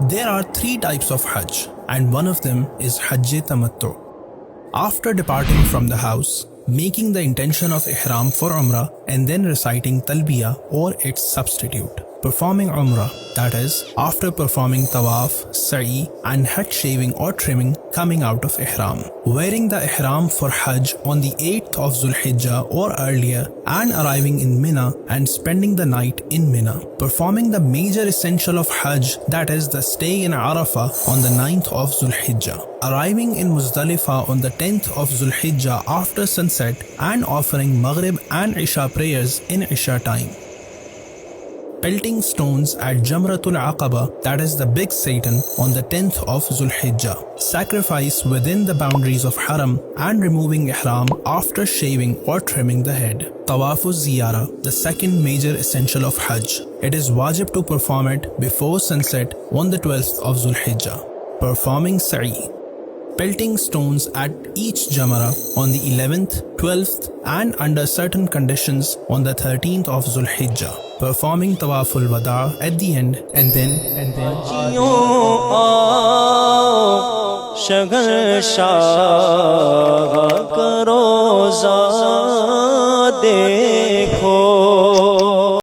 There are three types of Hajj, and one of them is Hajj Tamattu. After departing from the house, making the intention of Ihram for Umrah and then reciting Talbiyah or its substitute. Performing Umrah, that is, after performing Tawaf, Sa'i and head shaving or trimming coming out of Ihram. Wearing the Ihram for Hajj on the 8th of Zulhijjah or earlier and arriving in Mina and spending the night in Mina. Performing the major essential of Hajj, that is the stay in Arafah on the 9th of Zulhijjah. Arriving in Muzdalifah on the 10th of Zulhijjah after sunset and offering Maghrib and Isha prayers in Isha time. Pelting stones at Jamratul Aqaba, that is the big Satan, on the 10th of Zulhijjah. Sacrifice within the boundaries of Haram and removing Ihram after shaving or trimming the head. Tawafuz Ziyara, the second major essential of Hajj. It is wajib to perform it before sunset on the 12th of Zulhijjah. Performing Sa'i. Pelting stones at each Jamara on the 11th, 12th and under certain conditions on the 13th of Zulhijjah. Performing Tawaful Wada at the end and then देखो